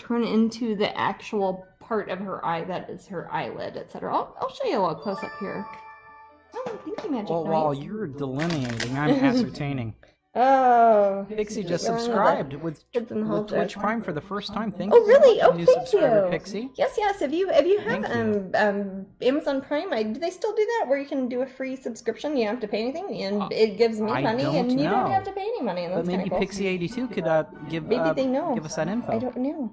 turn into the actual part of her eye that is her eyelid, etc. I'll show you a close up here. Oh, thank you, Magic Well, Knight. while you're delineating, I'm ascertaining. Oh. Pixie just subscribed with Twitch Prime for the first time. Thank you. Oh, really? Oh, new thank subscriber, you. Pixie. Yes. If you have Amazon Prime, do they still do that where you can do a free subscription? You don't have to pay anything, and it gives me money, and you don't have to pay any money. And that's but maybe cool. Pixie82 could maybe they know. give us that info. I don't know.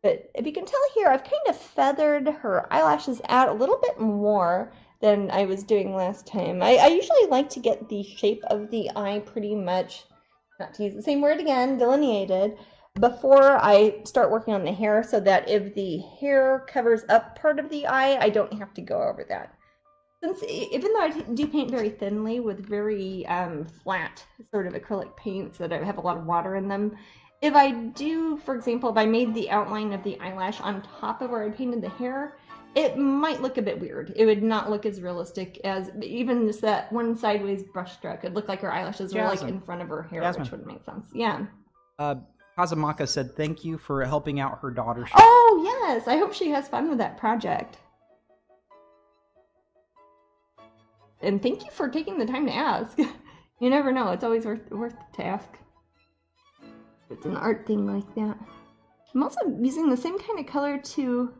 But if you can tell here, I've kind of feathered her eyelashes out a little bit more than I was doing last time. I usually like to get the shape of the eye pretty much, not to use the same word again, delineated, before I start working on the hair, so that if the hair covers up part of the eye, I don't have to go over that. Since, even though I do paint very thinly with very flat sort of acrylic paints that have a lot of water in them, if I do, for example, if I made the outline of the eyelash on top of where I painted the hair, it might look a bit weird. It would not look as realistic as even just that one sideways brush stroke. It'd look like her eyelashes were like in front of her hair, which wouldn't make sense. Yeah. Kazamaka said thank you for helping out her daughter. Oh, yes. I hope she has fun with that project. And thank you for taking the time to ask. You never know. It's always worth to ask. It's an art thing like that. I'm also using the same kind of color to...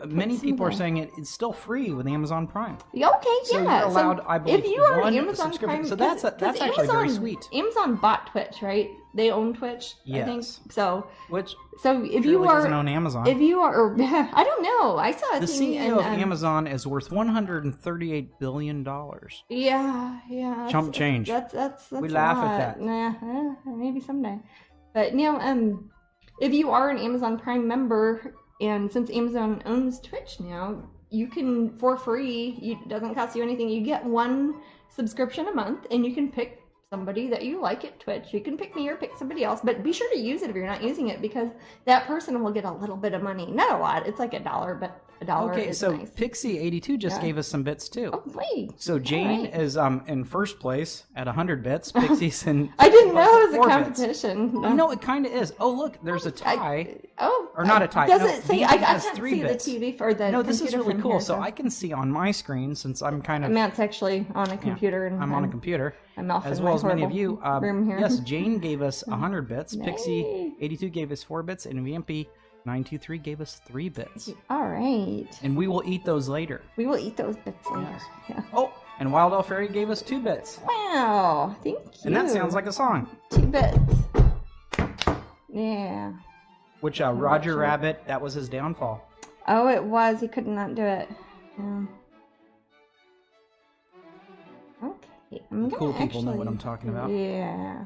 Many people are saying it's still free with Amazon Prime. Okay, so yeah. You're allowed, I believe, if you are one Amazon subscription. Prime, so that's actually very sweet. Amazon bought Twitch, right? They own Twitch, yes. I think. So if you are doesn't own Amazon. If you are, I don't know. I saw a the thing. CEO of Amazon is worth $138 billion. Yeah. Chump change. That's we laugh at that. Nah, maybe someday. But if you are an Amazon Prime member, and since Amazon owns Twitch now, you can, for free, it doesn't cost you anything, you get one subscription a month, and you can pick somebody that you like at Twitch. You can pick me or pick somebody else, but be sure to use it if you're not using it, because that person will get a little bit of money. Not a lot, it's like $1, but $1 okay, is so nice. Pixie82 just gave us some bits too. Oh, please. So Jane is in first place at 100 bits. Pixie's in I didn't know it was a 4 competition. Bits. No, it kind of is. Oh, look, there's a tie. Or not a tie. Does no, it say? I can't see bits. the TV for the No, this is computer really from cool. here, so I can see on my screen, since I'm kind of... Matt's actually on a computer. And I'm on a computer. I'm off as in well my as many of you. room here. Yes, Jane gave us 100 bits. Nice. Pixie82 gave us 4 bits. And VMP923 gave us 3 bits. All right. And we will eat those later. We will eat those bits later. Yes. Yeah. Oh, and Wild Elf Fairy gave us 2 bits. Wow. Thank you. And that sounds like a song. 2 bits. Yeah. Which Roger Rabbit, that was his downfall. Oh, it was. He could not do it. Yeah. Okay. Cool people know what I'm talking about. Yeah.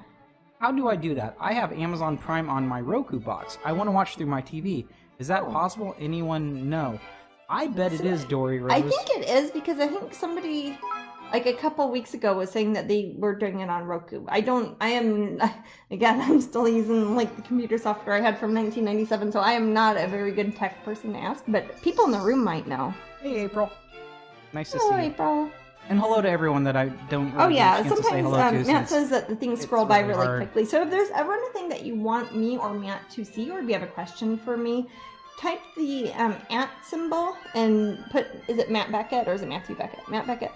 How do I do that? I have Amazon Prime on my Roku box. I want to watch through my TV. Is that possible? Anyone know? I bet it is, Dory Rose. I think it is, because I think somebody, like a couple weeks ago, was saying that they were doing it on Roku. I'm still using like the computer software I had from 1997, so I am not a very good tech person to ask, but people in the room might know. Hey, April. Nice to see Hello, you. April. And hello to everyone that I don't really get a chance to say hello sometimes to. Matt says that the things scroll by really hard. quickly. So if there's ever anything that you want me or Matt to see, or if you have a question for me, type the @ symbol and put, is it Matt Beckett or is it Matthew Beckett? Matt Beckett.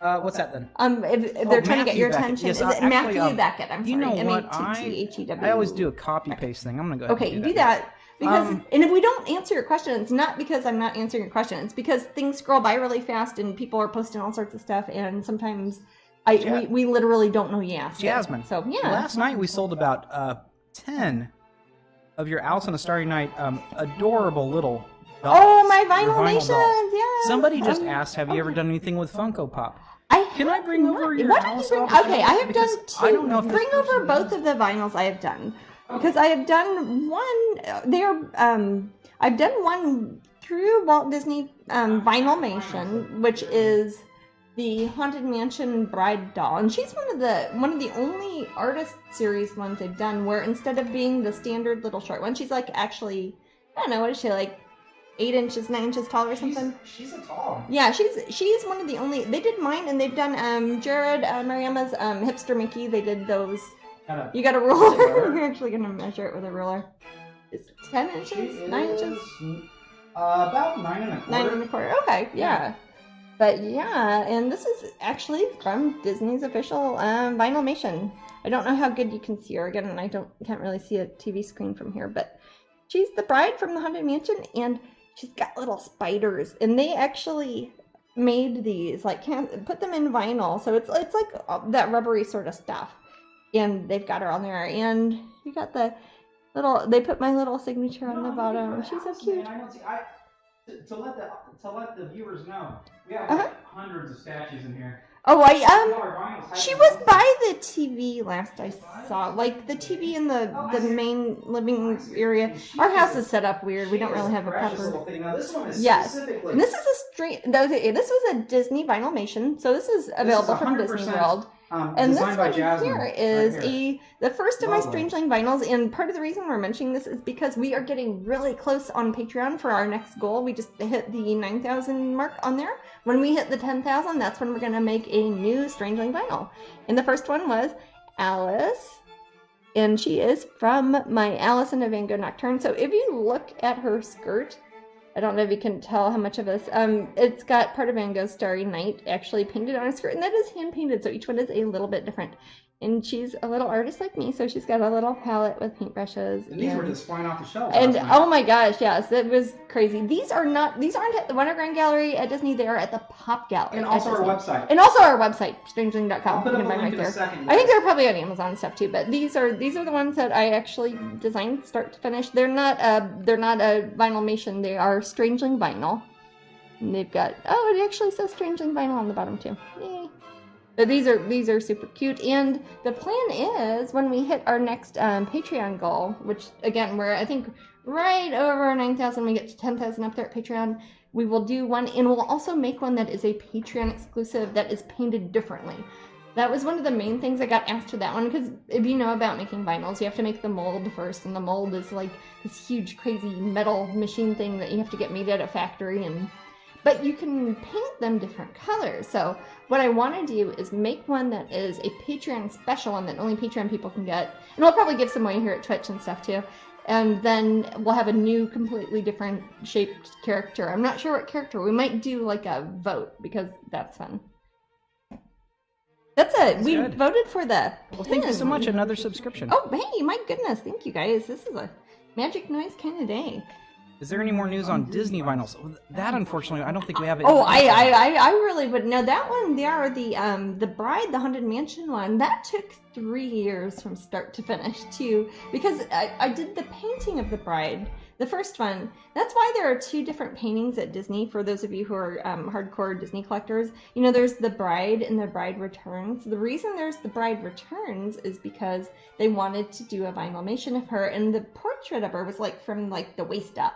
What's that then? If they're trying to get your Beckett. attention, Yes, is it actually, Matthew Beckett? I'm sorry. You know what? Mattthew. I always do a copy paste thing. I'm gonna go ahead Okay, and do that. Because, and if we don't answer your question, it's not because I'm not answering your question. It's because things scroll by really fast and people are posting all sorts of stuff, and sometimes we literally don't know you asked. Jasmine. So yeah. Last night we sold about 10 of your Alice on a Starry Night adorable little dolls. Oh, my vinyl nations, yeah. Somebody just asked, have you ever done anything with Funko Pop? Can I bring over your Alice dolls? Okay, I have done 2. I don't know if bring over both of the vinyls I have done. Because I have done one, I've done one through Walt Disney Vinylmation, which is the Haunted Mansion Bride doll, and she's one of the only artist series ones I've done where instead of being the standard little short one, she's like actually, I don't know, what is she, like 8 inches, 9 inches tall or something? She's a tall. Yeah, she's one of the only. They did mine, and they've done Jared Mariama's Hipster Mickey. They did those. You got a ruler? We're actually gonna measure it with a ruler. It's 10 inches, 9 inches. About 9 1/4. 9 1/4. Okay, yeah. But yeah, and this is actually from Disney's official Vinylmation. I don't know how good you can see her again, and I can't really see a TV screen from here, but she's the bride from the Haunted Mansion, and she's got little spiders, and they actually made these, like, put them in vinyl, so it's like that rubbery sort of stuff, and they've got her on there, and you got the little, they put my little signature on the bottom. She's so cute. Man, I don't see, to let the viewers know, we have like hundreds of statues in here. Oh, she was by the TV last I saw, like the TV in the main living area. Our house is set up weird. We don't really have a proper. Yes, and this is a straight. This was a Disney Vinylmation, so this is available from Disney World. And this one here is the first of my Strangeling vinyls, and part of the reason we're mentioning this is because we are getting really close on Patreon for our next goal. We just hit the 9,000 mark on there. When we hit the 10,000, that's when we're going to make a new Strangeling vinyl. And the first one was Alice, and she is from my Alice in a Van Gogh Nocturne. So if you look at her skirt, I don't know if you can tell how much of this. It's got part of Van Gogh's Starry Night actually painted on her skirt, and that is hand painted, so each one is a little bit different. And she's a little artist like me, so she's got a little palette with paintbrushes. And these were just flying off the shelf. And oh my gosh, yes, it was crazy. These aren't at the Wonder Grand Gallery at Disney. They are at the Pop Gallery. And also our website. And also our website, strangeling.com. I'll put up a link in a second. I think they're probably on Amazon and stuff too. But these are the ones that I actually designed start to finish. They're not a Vinylmation. They are Strangeling vinyl. And they've got it actually says Strangeling vinyl on the bottom too. Yay. But these are super cute, and the plan is when we hit our next Patreon goal, which again we're I think right over 9,000, we get to 10,000 up there at Patreon, we will do one, and we'll also make one that is a Patreon exclusive that is painted differently. That was one of the main things I got asked for that one, because if you know about making vinyls, you have to make the mold first, and the mold is like this huge crazy metal machine thing that you have to get made at a factory, but you can paint them different colors. So what I want to do is make one that is a Patreon special one that only Patreon people can get. And I'll probably give some away here at Twitch and stuff too. And then we'll have a new, completely different shaped character. I'm not sure what character. We might do like a vote, because that's fun. That's it. We voted for the Well, thank you so much. Another subscription. Oh, hey, my goodness. Thank you, guys. This is a magic noise kind of day. Is there any more news on Disney vinyls? That, unfortunately, I don't think we have it. Oh, I really would know that one. There, the Bride, the Haunted Mansion one, that took 3 years from start to finish too, because I did the painting of the Bride, the first one. That's why there are 2 different paintings at Disney. For those of you who are hardcore Disney collectors, you know there's the Bride and the Bride Returns. The reason there's the Bride Returns is because they wanted to do a Vinylmation of her, and the portrait of her was like from like the waist up.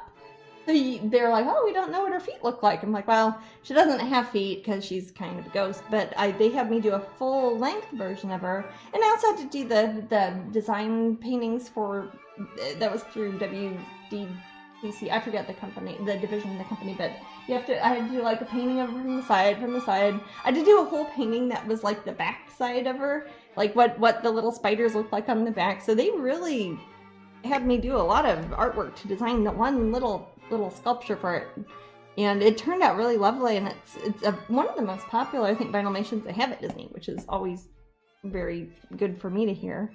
So they're like, oh, we don't know what her feet look like. I'm like, well, she doesn't have feet because she's kind of a ghost, but they had me do a full-length version of her. And I also had to do the design paintings for, that was through WDTC. I forget the company, the division of the company, but I had to do like a painting of her from the side. I had to do a whole painting that was like the back side of her, like what the little spiders look like on the back. So they really had me do a lot of artwork to design the one little sculpture for it, and it turned out really lovely, and it's one of the most popular, I think, Vinylmations they have at Disney, which is always very good for me to hear.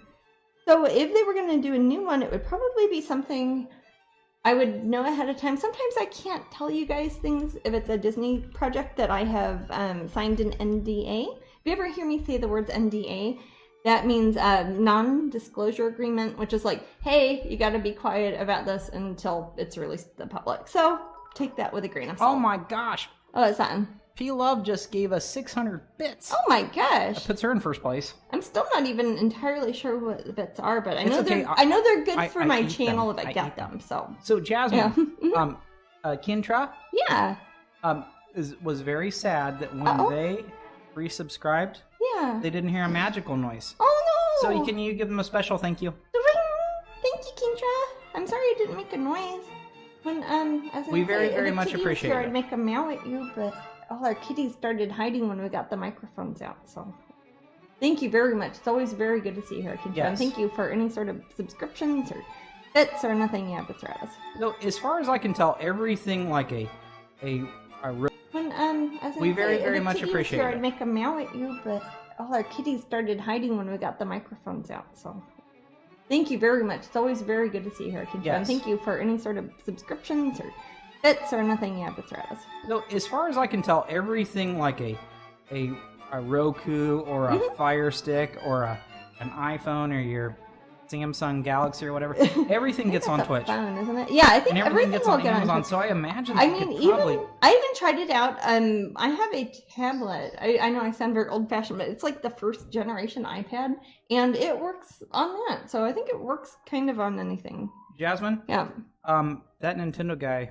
So if they were going to do a new one, it would probably be something I would know ahead of time. Sometimes I can't tell you guys things if it's a Disney project that I have signed an NDA. If you ever hear me say the words NDA, that means non-disclosure agreement, which is like, hey, you got to be quiet about this until it's released to the public. So take that with a grain of salt. Oh my gosh. Oh, that's something. P Love just gave us 600 bits. Oh my gosh. That puts her in first place. I'm still not even entirely sure what the bits are, but I know they're good for my channel if I get them. So Jasmine, yeah. Kintra, yeah, was very sad that when they resubscribed, yeah, they didn't hear a magical noise. Oh no! So can you give them a special thank you? Thank you, Kintra. I'm sorry I didn't make a noise. When we very much appreciate it. I'd make a meow at you, but all our kitties started hiding when we got the microphones out. So thank you very much. It's always very good to see you here, Kintra. Yes. And thank you for any sort of subscriptions or Bits or nothing, yeah, bits or adders. So, as far as I can tell, everything like a When as We I very, say, very the much kitties appreciate here, I'd it. make a meow at you, but all our kitties started hiding when we got the microphones out. So, thank you very much. It's always very good to see you here, Kincho. Yes. And thank you for any sort of subscriptions or bits or nothing, yeah, bits or adders. So, as far as I can tell, everything like a Roku or a Fire Stick or an iPhone or your Samsung Galaxy or whatever, everything gets on That's a Twitch. phone, isn't it? Yeah, I think And everything everything gets will on get on Amazon, Twitch. so I imagine I they mean, could probably... I even tried it out. I have a tablet. I know I sound very old-fashioned, but it's like the first generation iPad, and it works on that. So I think it works kind of on anything. Jasmine? Yeah. That Nintendo guy,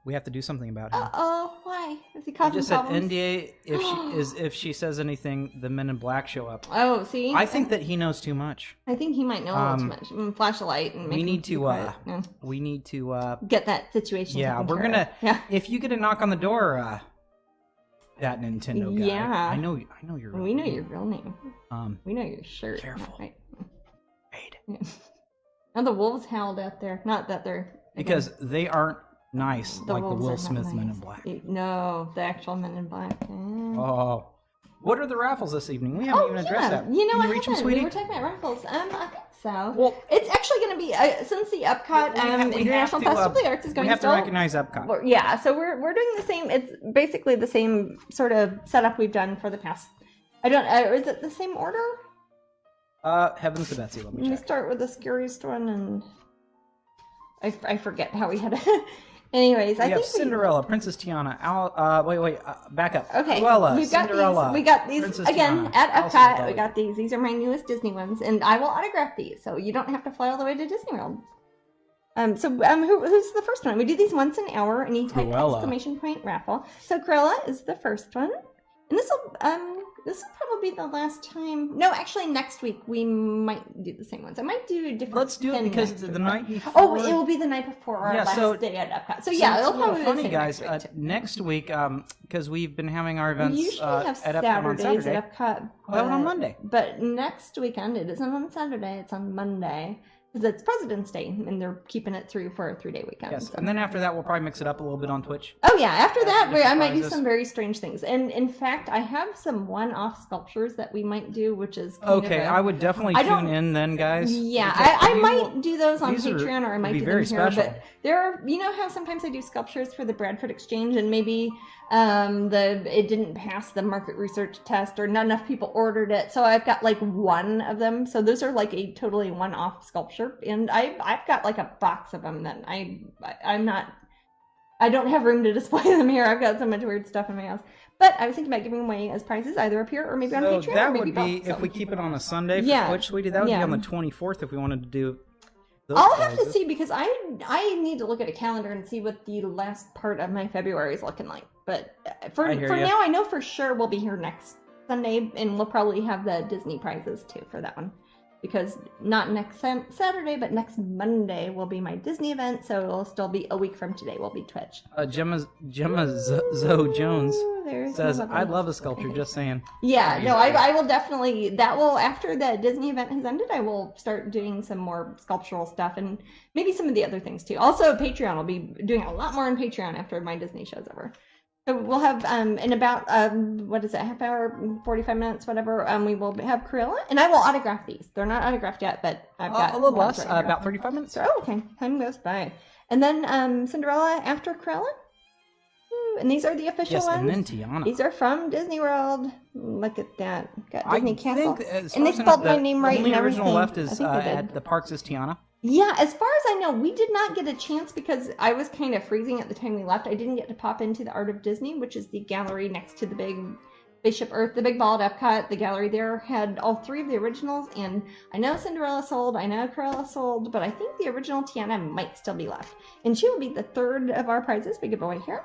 we have to do something about him. Uh-oh, why? Is he I causing just said problems? NDA, if she says anything, the Men in Black show up. Oh, see? I think that he knows too much. I think he might know a little too much. Flash a light and make We him need be to, quiet. Yeah. we need to, Get that situation yeah, taken we're care gonna, of. Yeah. if you get a knock on the door, that Nintendo guy, Yeah. I know your real We know name. your real name. We know your shirt. Careful. Right. Raid. Yeah. And the wolves howled out there. Not that they're... Because they aren't nice like the wolves Will are not Smith Men in nice. Black. No, the actual Men in Black. Oh. What are the raffles this evening? We haven't even addressed that. You know, Can I you reach them, haven't. sweetie? We were talking about raffles. I think so. Well, it's actually going to be since the Epcot International Festival of the Arts is going we have to still. recognize Epcot. Yeah, so we're doing the same. It's basically the same sort of setup we've done for the past. I don't. Is it the same order? Heavens to Betsy. Let me Let me check. start with the scariest one, and I forget how we had it. Anyways, We have Cinderella, Princess Tiana, back up. Okay, Cruella, we've got Cinderella, these. We got these Princess again Tiana, at Alice in Epcot. We Wonderland. got these. These are my newest Disney ones, and I will autograph these, so you don't have to fly all the way to Disney World. Who's the first one? We do these once an hour, and you type Cruella. exclamation point raffle. So Cruella is the first one, and this will probably be the last time. No, actually, next week we might do the same ones. I might do a different. Let's do it pin because next the week. night before. Oh, it will be the night before our Yeah, last so- day at Epcot. So So yeah, it's it'll a little probably funny, be the guys. same next week, too. Next week, because we've been having our events We usually have at Epcot on Saturdays Saturday. at Epcot. We'll have it on Monday. But next weekend, it isn't on Saturday, it's on Monday. Because it's President's Day, and they're keeping it through for a 3-day weekend. Yes, so. and then after that, we'll probably mix it up a little bit on Twitch. Oh yeah, after that, different I might do prizes. some very strange things. And in fact, I have some one-off sculptures that we might do, which is kind Okay, of I would definitely I don't- tune in then, guys. Yeah, because I you might will- do those on these are- Patreon, or I might be do very them here. special. But there are, you know how sometimes I do sculptures for the Bradford Exchange, and maybe it didn't pass the market research test, or not enough people ordered it. So I've got like one of them. So those are like a totally one-off sculpture, and I've got like a box of them that I'm not. I don't have room to display them here. I've got so much weird stuff in my house. But I was thinking about giving away as prizes either up here or maybe on So Patreon. Or that maybe would be both, if so. we keep it on a Sunday for Yeah. Twitch, sweetie. That would Yeah. be on the 24th if we wanted to do. Those I'll have to prizes. see because I need to look at a calendar and see what the last part of my February is looking like. But for I hear ya. now, I know for sure we'll be here next Sunday, and we'll probably have the Disney prizes too for that one. Because not next Saturday, but next Monday will be my Disney event, so it'll still be a week from today. Will be Twitch. Gemma Zoe Jones Ooh, there's says, my lovely- "I love a sculpture." Just saying. Yeah, no, I will definitely. That will after the Disney event has ended. I will start doing some more sculptural stuff and maybe some of the other things too. Also, Patreon will be doing a lot more on Patreon after my Disney show's over. So we'll have in about what is it, half hour, 45 minutes, whatever. We will have Cruella, and I will autograph these. They're not autographed yet, but I've got A little ones less, right here. about 35 minutes. So, okay, time goes by, and then Cinderella after Cruella. Ooh, and these are the official Yes, ones. and then Tiana. These are from Disney World. Look at that. Got Disney Castle. think, as And they far as I know, spelled my name right The only and original everything. left I is think they did. at the parks is Tiana. Yeah, as far as I know, we did not get a chance because I was kind of freezing at the time we left. I didn't get to pop into the Art of Disney, which is the gallery next to the big Spaceship Earth, the big ball at Epcot. The gallery there had all 3 of the originals, and I know Cinderella sold, I know Cruella sold, but I think the original Tiana might still be left. And she will be the 3rd of our prizes we give away here.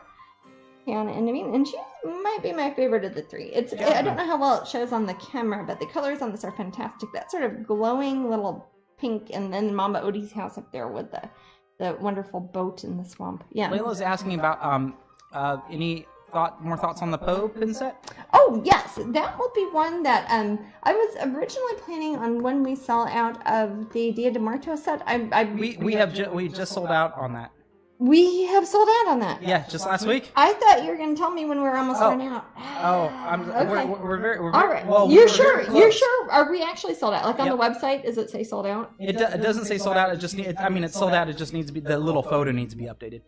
Tiana and Naveen, and she might be my favorite of the 3. I don't know how well it shows on the camera, but the colors on this are fantastic. That sort of glowing little pink, and then Mama Odie's house up there with the wonderful boat in the swamp. Yeah. Layla's asking about any more thoughts on the Poe pin set? Oh Oh yes, that will be one that I was originally planning on when we sell out of the Dia de Muertos set. We just sold out on that. We have sold out on that. Yeah, just last week. I thought you were going to tell me when we were almost running out. Okay. We're very all right. well. You're sure? You're sure? Are we actually sold out? Like on the website, does it say sold out? It doesn't say sold out. It just it's sold out. It just needs to be, the little photo needs to be updated.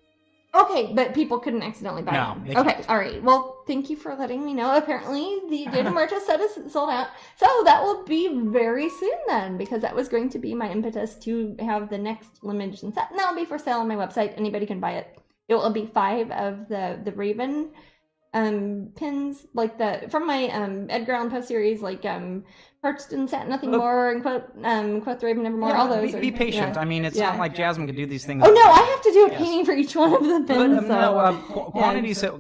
Okay, but people couldn't accidentally buy it. No. Okay, all right. Well, thank you for letting me know. Apparently, the Dia de Muertos set is sold out. So that will be very soon then, because that was going to be my impetus to have the next limited edition set. And that will be for sale on my website. Anybody can buy it. It will be 5 of the Raven pins, like from my Edgar Allan Poe series, like Perched and Sat Nothing More, and Quoth the Raven Nevermore. All those. Be patient. Yeah. I mean, it's not like Jasmine could do these things. Oh no, I have to do a painting for each one of the pins. But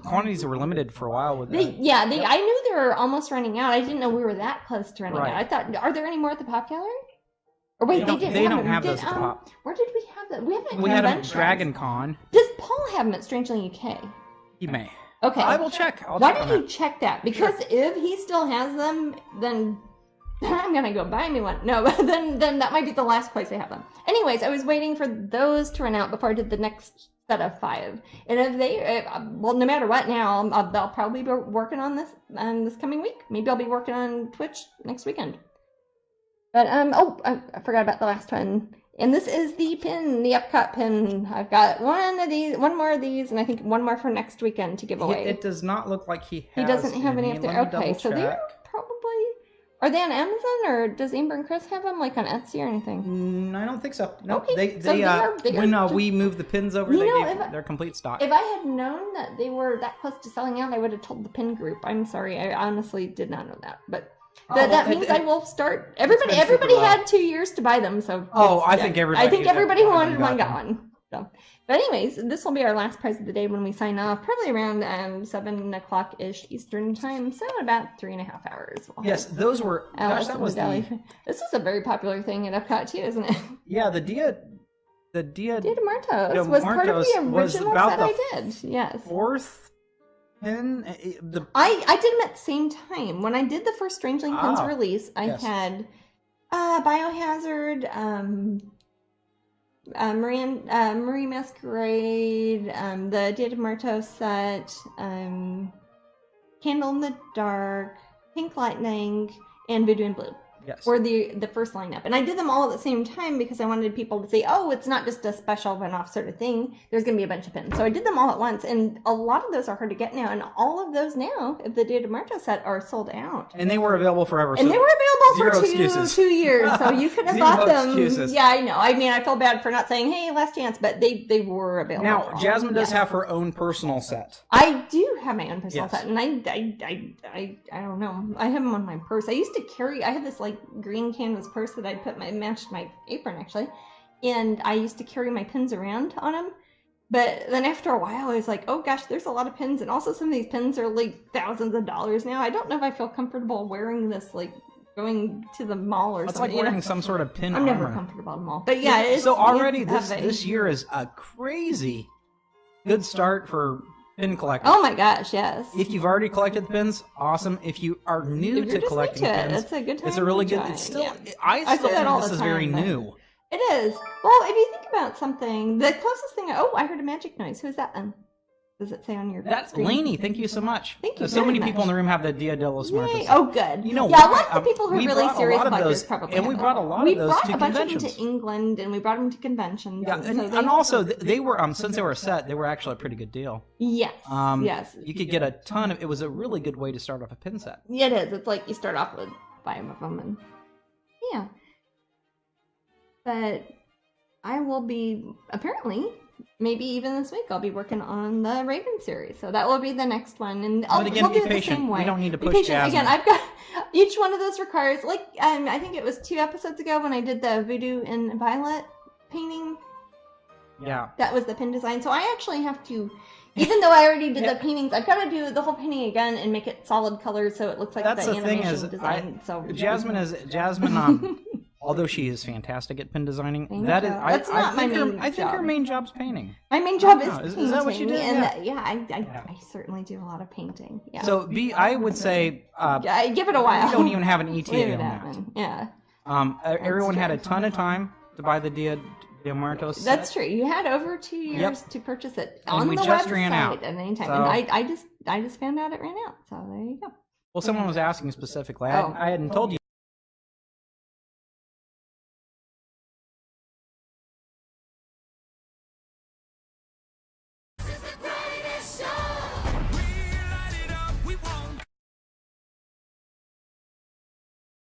quantities were limited for a while with that. I knew they were almost running out. I didn't know we were that close to running out. I thought, are there any more at the Pop Gallery? Or wait, they don't have those at the Pop. Where did we have them? We have them at had them at Dragon Con. Does Paul have them at Strangely UK? He may. Okay. I will check. Why don't you check that? Because if he still has them, then I'm gonna go buy me one. No, but then that might be the last place I have them. Anyways, I was waiting for those to run out before I did the next set of 5. And if they, no matter what, now I'll probably be working on this this coming week. Maybe I'll be working on Twitch next weekend. But I forgot about the last one. And this is the pin, the Epcot pin. I've got one more of these, and I think one more for next weekend to give away. It does not look like he has. He doesn't have any up there. Okay, so they're probably. Are they on Amazon, or does Amber and Chris have them, like on Etsy or anything? I don't think so. No, okay. When we move the pins over, they're complete stock. If I had known that they were that close to selling out, I would have told the pin group. I'm sorry, I honestly did not know that, but. That means I will start. Everybody had 2 years to buy them, so. I think everybody who wanted one got one. So, but anyways, this will be our last prize of the day when we sign off, probably around 7:00-ish Eastern time, so about 3.5 hours. Yes, those were. Gosh, that was This is a very popular thing at Epcot too, isn't it? Yeah, the Dia de Muertos was part of the original set I did. Yes. 4th. Pin? I did them at the same time. When I did the first Strangeling Pins release, I had Biohazard, Marie Masquerade, the Dia de Muertos set, Candle in the Dark, Pink Lightning, and Voodoo and Blue. Yes. Were the first lineup. And I did them all at the same time because I wanted people to say, oh, it's not just a special one-off sort of thing. There's going to be a bunch of pins. So I did them all at once. And a lot of those are hard to get now. And all of those now, if the Dia de Muertos set, are sold out. And they were available forever. And they were available for 2 years. So you could have bought them. Excuses. Yeah, I know. I mean, I feel bad for not saying, hey, last chance. But they were available. Now, Jasmine does have her own personal set. I do have my own personal set. And I don't know. I have them on my purse. I used to carry, I had this like green canvas purse that I matched my apron actually, and I used to carry my pins around on them. But then after a while I was like, oh gosh, there's a lot of pins, and also some of these pins are like thousands of dollars now. I don't know if I feel comfortable wearing this, like going to the mall or something. It's like wearing some sort of pin I'm armor. Never comfortable at the mall. But yeah, so already this year is a crazy good start for pin collectors. Oh my gosh, yes. If you've already collected the pins, awesome. If you are new to collecting pins, it's a good time. It's a really good. It's still. I still think this is very new. It is. Well, if you think about something, the closest thing. Oh, I heard a magic noise. Who's that then? Does it say on your That's screen? Lainey. Thank you so much. Thank you. So many people in the room have the Dia de los Muertos. Oh, good. You know, yeah, a lot of the people who are really serious collectors probably. And we brought a lot of those to conventions. We brought a bunch of them to England, and we brought them to conventions. Yeah, and also they were since they were set, they were actually a pretty good deal. Yes. Yes. You could get a ton of. It was a really good way to start off a pin set. Yeah, it is. It's like you start off with 5 of them, and yeah. But I will be apparently. Maybe even this week I'll be working on the Raven series, so that will be the next one. And but again, we'll be do it patient. The same way. We don't need to push patient. Jasmine. Again, I've got each one of those requires I think it was 2 episodes ago when I did the Voodoo and Violet painting. Yeah, that was the pin design. So I actually have to, even though I already did the paintings, I've got to do the whole painting again and make it solid colors so it looks like that's the the animation thing is, design. So Jasmine although she is fantastic at pin designing, Thank that you. is, That's not my main I think her job. main job's painting. My main job is Oh, painting. is that what you do? And Yeah. I certainly do a lot of painting. Yeah. So I would say I give it a while. we don't even have an Leave ETA it on that. happen. Yeah. Everyone had a ton of time to buy the Dia de Muertos set. That's true. You had over 2 years to purchase it And on we the just website ran out. at any time. So- And I just found out it ran out. So there you go. Well, someone was asking specifically. Oh. I hadn't told you